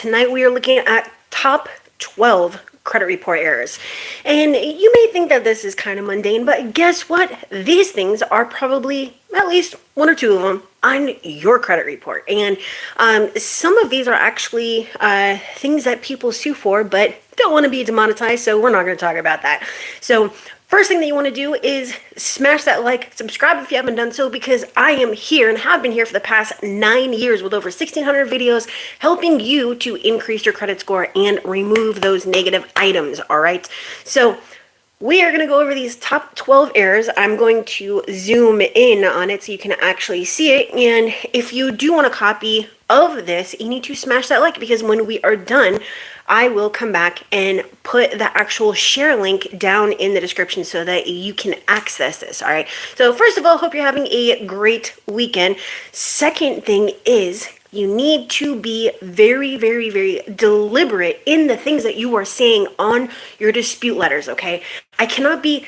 tonight we are looking at top 12 credit report errors. And you may think that this is kind of mundane, but guess what? These things are probably at least one or two of them on your credit report. And some of these are actually things that people sue for, but don't want to be demonetized, so we're not going to talk about that. So first thing that you want to do is smash that like, subscribe if you haven't done so, because I am here and have been here for the past 9 years with over 1,600 videos helping you to increase your credit score and remove those negative items, all right? So we are going to go over these top 12 errors. I'm going to zoom in on it so you can actually see it. And if you do want a copy of this, you need to smash that like, because when we are done, I will come back and put the actual share link down in the description so that you can access this, all right? So first of all, hope you're having a great weekend. Second thing is, you need to be very, very, very deliberate in the things that you are saying on your dispute letters, okay? I cannot be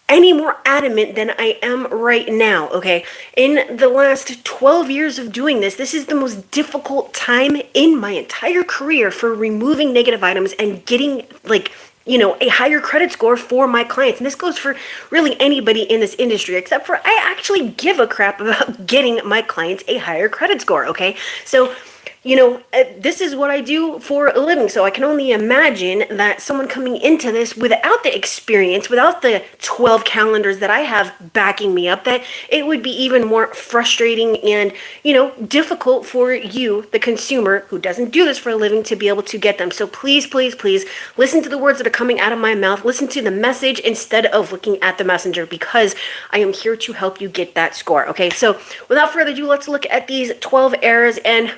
any more adamant than I am right now, okay? In the last 12 years of doing this, this is the most difficult time in my entire career for removing negative items and getting, like, you know, a higher credit score for my clients. And this goes for really anybody in this industry, except for I actually give a crap about getting my clients a higher credit score, okay? So, you know, this is what I do for a living, so I can only imagine that someone coming into this without the experience, without the 12 calendars that I have backing me up, that it would be even more frustrating and, you know, difficult for you, the consumer, who doesn't do this for a living, to be able to get them. So please, please, please listen to the words that are coming out of my mouth. Listen to the message instead of looking at the messenger, because I am here to help you get that score, okay? So without further ado, let's look at these 12 errors. And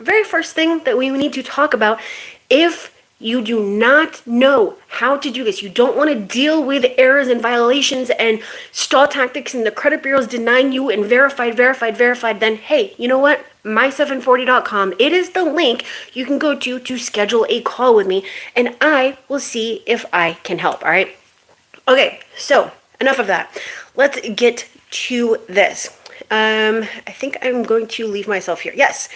very first thing that we need to talk about, if you do not know how to do this, you don't want to deal with errors and violations and stall tactics and the credit bureaus denying you and verified, then hey, you know what? My740.com, it is the link you can go to schedule a call with me, and I will see if I can help, all right? Okay, so enough of that. Let's get to this. I think I'm going to leave myself here. Yes.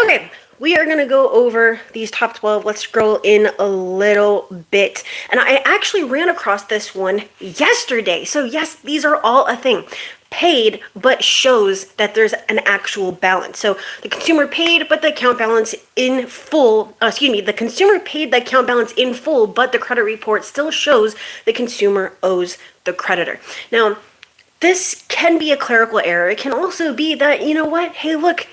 Okay. We are going to go over these top 12. Let's scroll in a little bit. And I actually ran across this one yesterday. So yes, these are all a thing. Paid, but shows that there's an actual balance. So the consumer paid, but the account balance in full, the consumer paid the account balance in full, but the credit report still shows the consumer owes the creditor. Now, this can be a clerical error. It can also be that, you know what, hey, look,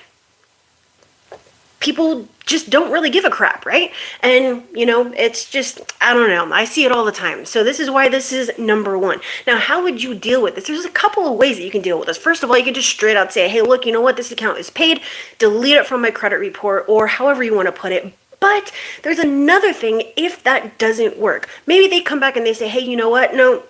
people just don't really give a crap, right? And, you know, it's just, I don't know. I see it all the time. So this is why this is number one. Now, how would you deal with this? There's a couple of ways that you can deal with this. First of all, you can just straight out say, hey, look, you know what, this account is paid, delete it from my credit report, or however you want to put it. But there's another thing if that doesn't work. Maybe they come back and they say, hey, you know what? No,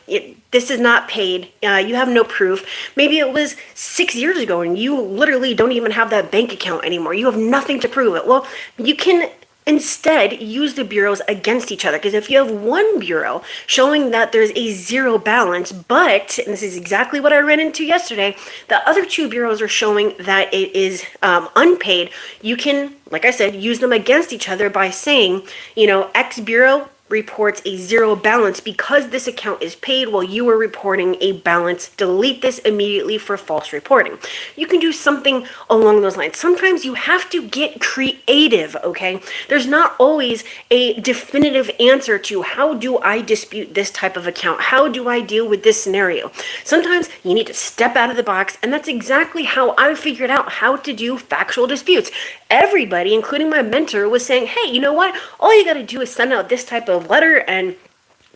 this is not paid. You have no proof. Maybe it was 6 years ago and you literally don't even have that bank account anymore. You have nothing to prove it. Well, you can instead use the bureaus against each other, because if you have one bureau showing that there's a zero balance, but, and this is exactly what I ran into yesterday, the other two bureaus are showing that it is unpaid, you can, like I said, use them against each other by saying, you know, X bureau reports a zero balance because this account is paid while you are reporting a balance. Delete this immediately for false reporting. You can do something along those lines. Sometimes you have to get creative, okay? There's not always a definitive answer to how do I dispute this type of account? How do I deal with this scenario? Sometimes you need to step out of the box, and that's exactly how I figured out how to do factual disputes. Everybody, including my mentor, was saying, hey, you know what? All you got to do is send out this type of letter and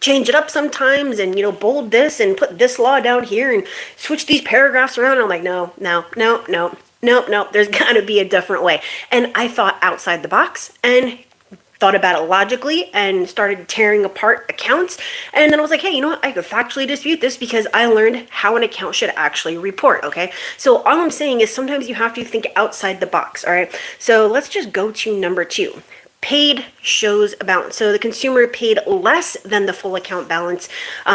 change it up sometimes and, you know, bold this and put this law down here and switch these paragraphs around. And I'm like, no, there's got to be a different way. And I thought outside the box and thought about it logically and started tearing apart accounts. And then I was like, hey, you know what? I could factually dispute this because I learned how an account should actually report, okay? So all I'm saying is sometimes you have to think outside the box, all right? So let's just go to number 2. paid shows a balance. So the consumer paid less than the full account balance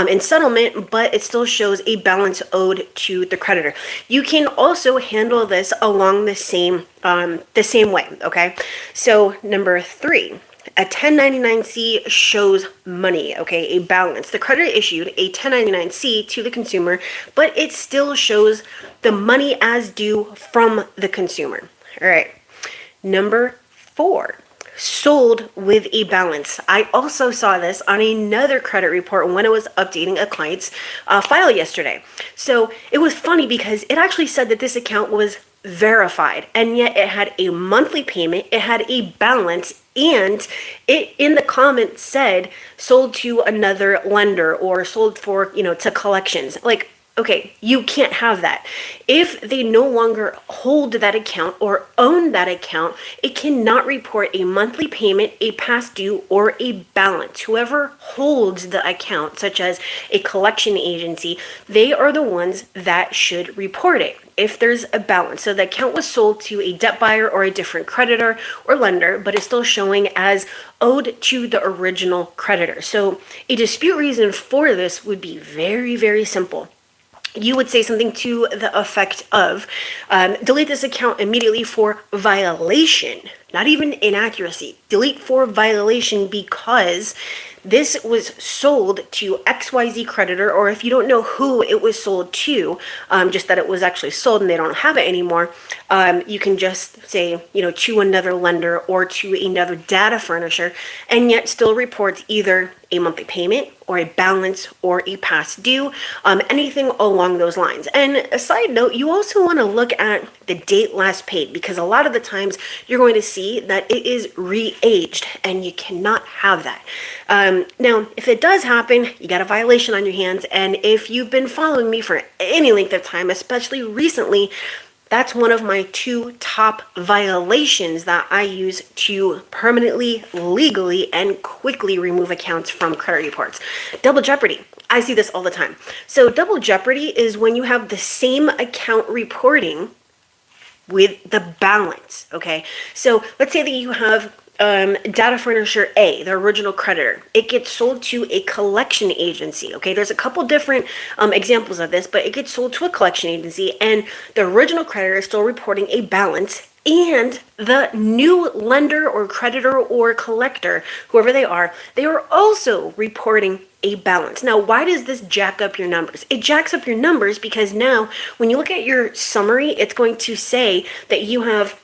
in settlement, but it still shows a balance owed to the creditor. You can also handle this along the same way, okay? So number 3, a 1099-C shows money, okay, a balance. The creditor issued a 1099-C to the consumer, but it still shows the money as due from the consumer. All right. Number 4, sold with a balance. I also saw this on another credit report when I was updating a client's file yesterday. So it was funny because it actually said that this account was verified, and yet it had a monthly payment, it had a balance, and it in the comments said sold to another lender or sold for, to collections. Like, okay, you can't have that. If they no longer hold that account or own that account, it cannot report a monthly payment, a past due, or a balance. Whoever holds the account, such as a collection agency, they are the ones that should report it if there's a balance. So the account was sold to a debt buyer or a different creditor or lender, but it's still showing as owed to the original creditor. So a dispute reason for this would be very, very simple. You would say something to the effect of, delete this account immediately for violation, not even inaccuracy. Delete for violation because this was sold to XYZ creditor, or if you don't know who it was sold to, just that it was actually sold and they don't have it anymore, you can just say, to another lender or to another data furnisher, and yet still reports either a monthly payment or a balance or a past due, anything along those lines. And a side note, you also want to look at the date last paid, because a lot of the times you're going to see that it is re-aged and you cannot have that. Now, if it does happen, you got a violation on your hands. And if you've been following me for any length of time, especially recently, that's one of my 2 top violations that I use to permanently, legally, and quickly remove accounts from credit reports. Double jeopardy. I see this all the time. So double jeopardy is when you have the same account reporting with the balance, okay? So let's say that you have data furnisher A, the original creditor. It gets sold to a collection agency, okay? There's a couple different examples of this, but it gets sold to a collection agency, and the original creditor is still reporting a balance, and the new lender or creditor or collector, whoever they are also reporting a balance. Now, why does this jack up your numbers? It jacks up your numbers because now when you look at your summary, it's going to say that you have,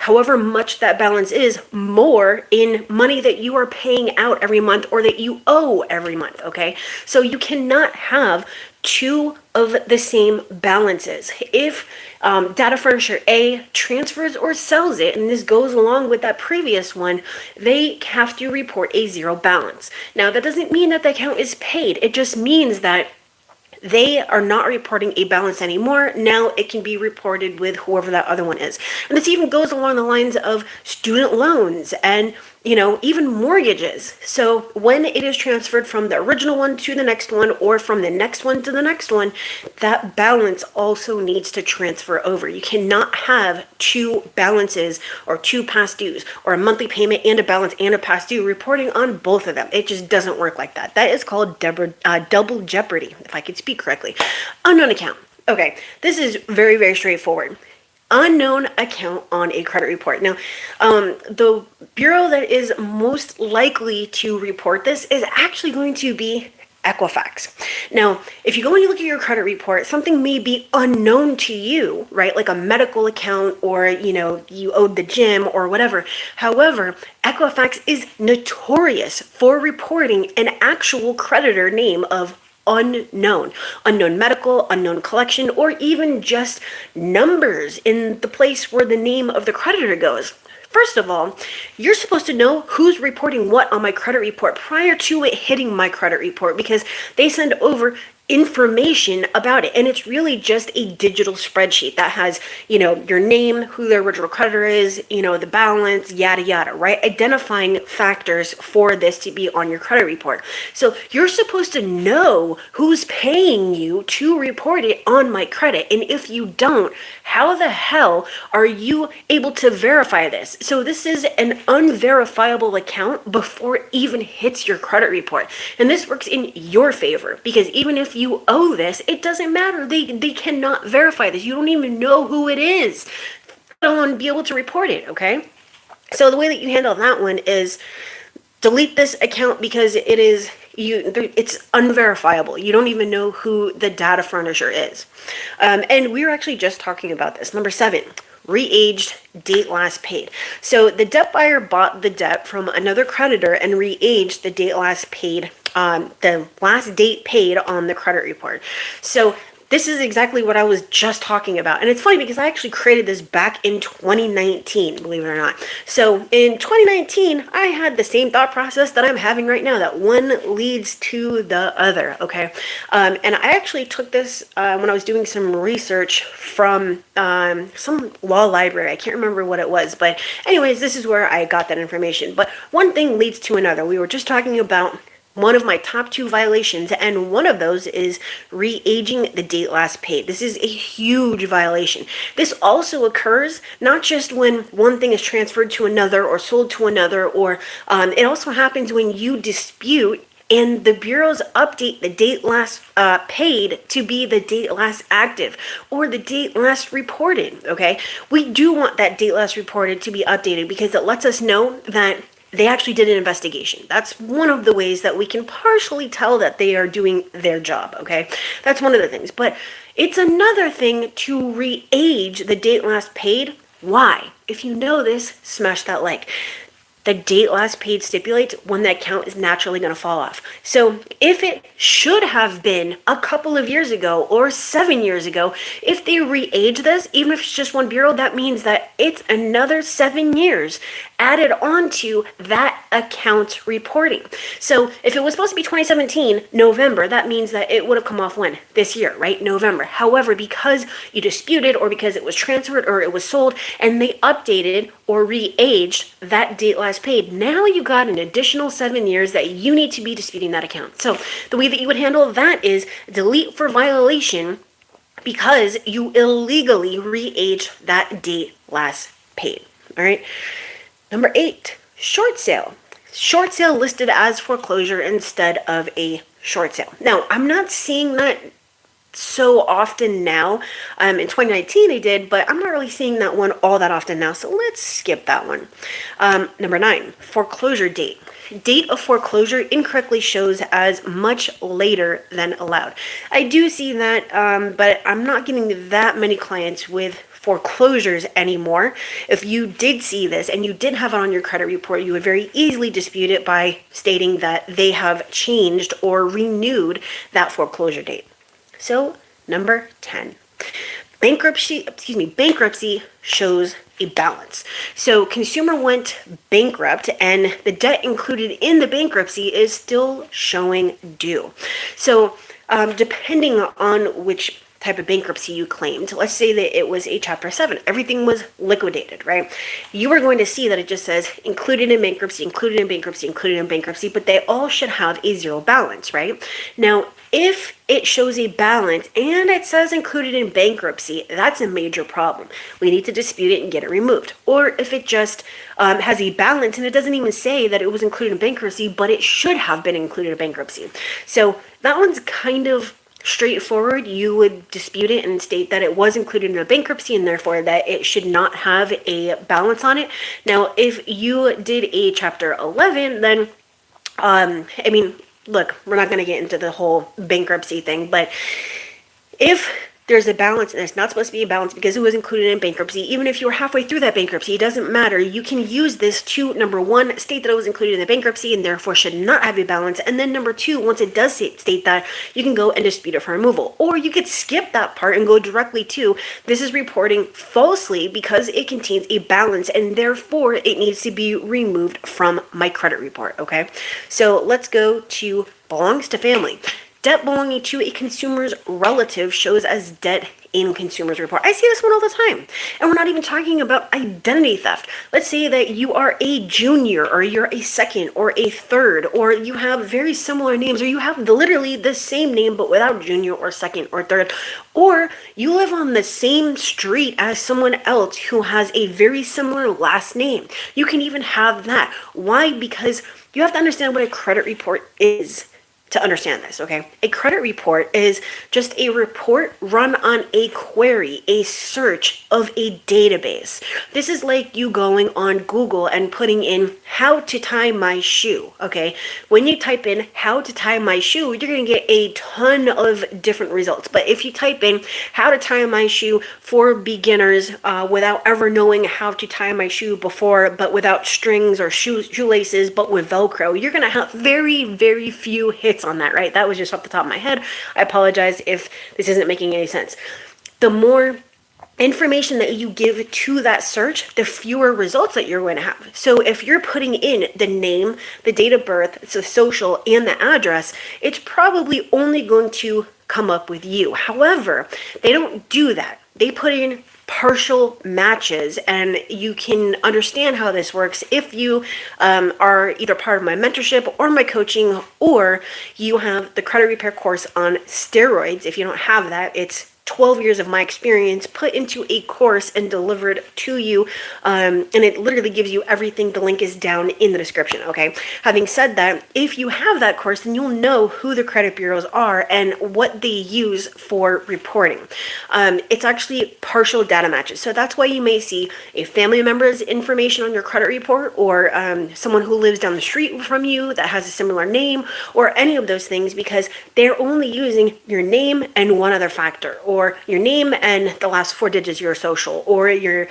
however much that balance is, more in money that you are paying out every month or that you owe every month, okay? So you cannot have 2 of the same balances. If data furnisher A transfers or sells it, and this goes along with that previous one, they have to report a 0 balance. Now, that doesn't mean that the account is paid. It just means that they are not reporting a balance anymore. Now it can be reported with whoever that other one is. And this even goes along the lines of student loans and, even mortgages. So when it is transferred from the original one to the next one, or from the next one to the next one, that balance also needs to transfer over. You cannot have 2 balances or 2 past dues, or a monthly payment and a balance and a past due reporting on both of them. It just doesn't work like that. That is called double jeopardy, if I could speak correctly. Unknown account. Okay, this is very, very straightforward. Unknown account on a credit report. Now, the bureau that is most likely to report this is actually going to be Equifax. Now, if you go and you look at your credit report, something may be unknown to you, right? Like a medical account, or, you owed the gym or whatever. However, Equifax is notorious for reporting an actual creditor name of unknown medical, unknown collection, or even just numbers in the place where the name of the creditor goes. First of all, you're supposed to know who's reporting what on my credit report prior to it hitting my credit report, because they send over information about it, and it's really just a digital spreadsheet that has, your name, who the original creditor is, the balance, yada yada, right? Identifying factors for this to be on your credit report. So you're supposed to know who's paying you to report it on My Credit, and if you don't, how the hell are you able to verify this? So this is an unverifiable account before it even hits your credit report, and this works in your favor, because even if you owe this, it doesn't matter. They cannot verify this. You don't even know who it is, let alone be able to report it, okay? So the way that you handle that one is delete this account, because it's unverifiable. You don't even know who the data furnisher is. And we were actually just talking about this. Number 7, re-aged date last paid. So the debt buyer bought the debt from another creditor and re-aged the date last paid, the last date paid on the credit report. So this is exactly what I was just talking about. And it's funny because I actually created this back in 2019, believe it or not. So in 2019, I had the same thought process that I'm having right now, that one leads to the other, okay? And I actually took this when I was doing some research from some law library. I can't remember what it was, but anyways, this is where I got that information. But one thing leads to another. We were just talking about one of my top 2 violations, and one of those is re-aging the date last paid. This is a huge violation. This also occurs not just when one thing is transferred to another or sold to another, or it also happens when you dispute and the bureaus update the date last paid to be the date last active or the date last reported, okay? We do want that date last reported to be updated, because it lets us know that they actually did an investigation. That's one of the ways that we can partially tell that they are doing their job, okay? That's one of the things. But it's another thing to re-age the date last paid. Why? If you know this, smash that like. The date last paid stipulates when the account is naturally going to fall off. So if it should have been a couple of years ago or 7 years ago, if they re-age this, even if it's just one bureau, that means that it's another 7 years added onto that account's reporting. So if it was supposed to be 2017, November, that means that it would have come off when? This year, right? November. However, because you disputed, or because it was transferred or it was sold, and they updated or re-aged that date last paid, now you got an additional 7 years that you need to be disputing that account. So the way that you would handle that is delete for violation, because you illegally re-aged that date last paid. All right. Number 8, short sale. Short sale listed as foreclosure instead of a short sale. Now, I'm not seeing that so often now. In 2019 I did, but I'm not really seeing that one all that often now, so let's skip that one. Number 9, foreclosure date. Date of foreclosure incorrectly shows as much later than allowed. I do see that, but I'm not getting that many clients with foreclosures anymore. If you did see this and you did have it on your credit report, you would very easily dispute it by stating that they have changed or renewed that foreclosure date. So, number 10, bankruptcy shows a balance. So consumer went bankrupt and the debt included in the bankruptcy is still showing due. So depending on which type of bankruptcy you claimed, let's say that it was a Chapter 7, everything was liquidated, right? You are going to see that it just says included in bankruptcy, included in bankruptcy, included in bankruptcy, but they all should have a zero balance, right? Now, if it shows a balance and it says included in bankruptcy, that's a major problem. We need to dispute it and get it removed. Or if it just has a balance and it doesn't even say that it was included in bankruptcy, but it should have been included in bankruptcy. So that one's kind of straightforward. You would dispute it and state that it was included in a bankruptcy and therefore that it should not have a balance on it. Now, if you did a Chapter 11, then, look, we're not going to get into the whole bankruptcy thing, but if there's a balance and it's not supposed to be a balance because it was included in bankruptcy, even if you were halfway through that bankruptcy, it doesn't matter. You can use this to, number 1, state that it was included in the bankruptcy and therefore should not have a balance. And then number 2, once it does state that, you can go and dispute it for removal. Or you could skip that part and go directly to, this is reporting falsely because it contains a balance and therefore it needs to be removed from my credit report, okay? So let's go to belongs to family. debt belonging to a consumer's relative shows as debt in consumer's report. I see this one all the time. And we're not even talking about identity theft. Let's say that you are a junior, or you're a second, or a third, or you have very similar names, or you have literally the same name but without junior or second or third, or you live on the same street as someone else who has a very similar last name. You can even have that. Why? Because you have to understand what a credit report is to understand this, okay? A credit report is just a report run on a query, a search of a database. This is like you going on Google and putting in how to tie my shoe, okay? When you type in how to tie my shoe, you're gonna get a ton of different results. But if you type in how to tie my shoe for beginners without ever knowing how to tie my shoe before, but without strings or shoelaces, but with Velcro, you're gonna have very, very few hits on that, right? That was just off the top of my head. I apologize if this isn't making any sense. The more information that you give to that search, the fewer results that you're going to have. So if you're putting in the name, the date of birth, the social, and the address, it's probably only going to come up with you. However, they don't do that. They put in partial matches, and you can understand how this works if you are either part of my mentorship or my coaching, or you have the credit repair course on steroids. If you don't have that, it's 12 years of my experience put into a course and delivered to you, and it literally gives you everything. The link is down in the description, okay? Having said that, if you have that course, then you'll know who the credit bureaus are and what they use for reporting. It's actually partial data matches, so that's why you may see a family member's information on your credit report, or someone who lives down the street from you that has a similar name, or any of those things, because they're only using your name and one other factor, or your name and the last 4 digits of your social, or your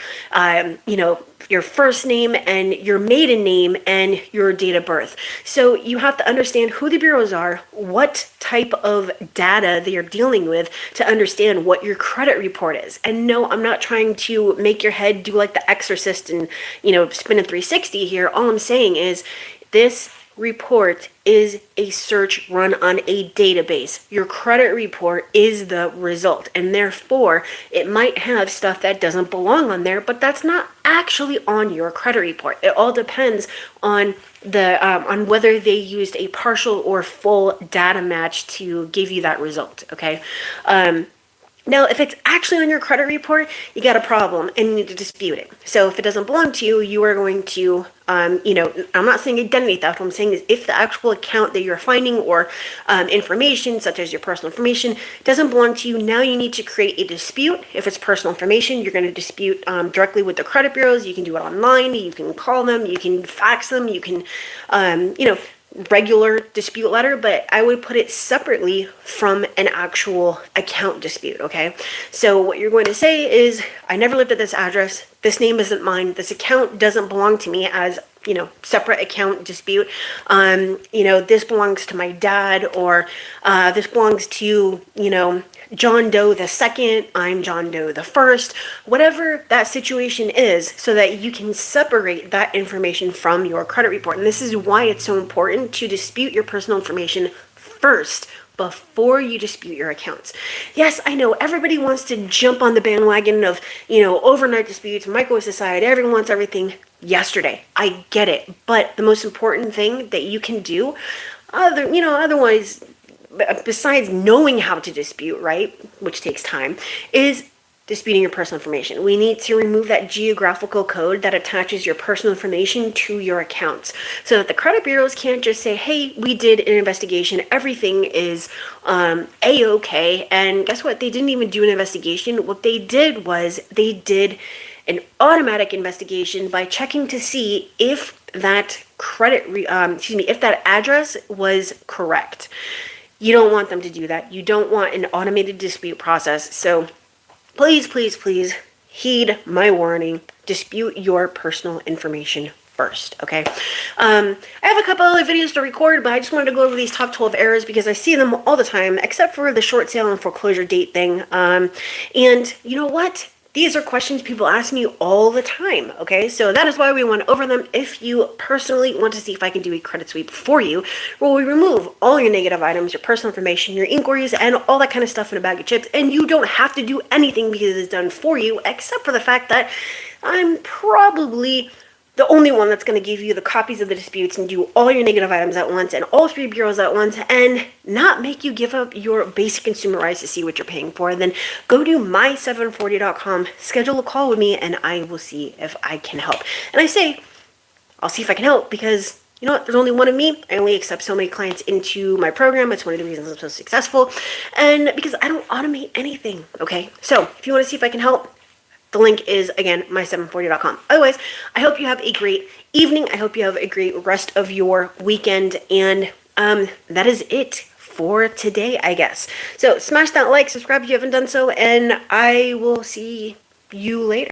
your first name and your maiden name and your date of birth. So you have to understand who the bureaus are, what type of data they are dealing with, to understand what your credit report is. And no, I'm not trying to make your head do like the Exorcist and spin a 360 here. All I'm saying is this report is a search run on a database. Your credit report is the result, and therefore it might have stuff that doesn't belong on there, but that's not actually on your credit report. It all depends on on whether they used a partial or full data match to give you that result, okay? Now, if it's actually on your credit report, you got a problem and you need to dispute it. So if it doesn't belong to you, you are going to, I'm not saying identity theft. What I'm saying is if the actual account that you're finding, or information such as your personal information, doesn't belong to you, now you need to create a dispute. If it's personal information, you're going to dispute directly with the credit bureaus. You can do it online. You can call them. You can fax them. You can, regular dispute letter, but I would put it separately from an actual account dispute, okay? So what you're going to say is, I never lived at this address, this name isn't mine, this account doesn't belong to me as, separate account dispute. This belongs to my dad, or this belongs to, John Doe the second, I'm John Doe the first, whatever that situation is, so that you can separate that information from your credit report. And this is why it's so important to dispute your personal information first before you dispute your accounts. Yes, I know everybody wants to jump on the bandwagon of, overnight disputes, micro society, everyone wants everything yesterday. I get it. But the most important thing that you can do, otherwise, besides knowing how to dispute, right, which takes time, is disputing your personal information. We need to remove that geographical code that attaches your personal information to your accounts, so that the credit bureaus can't just say, hey, we did an investigation, everything is A-okay, and guess what? They didn't even do an investigation. What they did was they did an automatic investigation by checking to see if that if that address was correct. You don't want them to do that. You don't want an automated dispute process. So please, please, please heed my warning. Dispute your personal information first, okay? I have a couple other videos to record, but I just wanted to go over these top 12 errors because I see them all the time, except for the short sale and foreclosure date thing. And you know what? These are questions people ask me all the time, okay? So that is why we went over them. If you personally want to see if I can do a credit sweep for you, where we remove all your negative items, your personal information, your inquiries, and all that kind of stuff in a bag of chips, and you don't have to do anything because it's done for you, except for the fact that I'm probably the only one that's going to give you the copies of the disputes and do all your negative items at once and all 3 bureaus at once and not make you give up your basic consumer rights to see what you're paying for. Then go to my740.com, schedule a call with me, and I will see if I can help. And I say, I'll see if I can help because, you know what, there's only one of me. I only accept so many clients into my program. It's one of the reasons I'm so successful. And because I don't automate anything, okay? So if you want to see if I can help, the link is, again, my740.com. Otherwise, I hope you have a great evening. I hope you have a great rest of your weekend. And that is it for today, I guess. So smash that like, subscribe if you haven't done so, and I will see you later.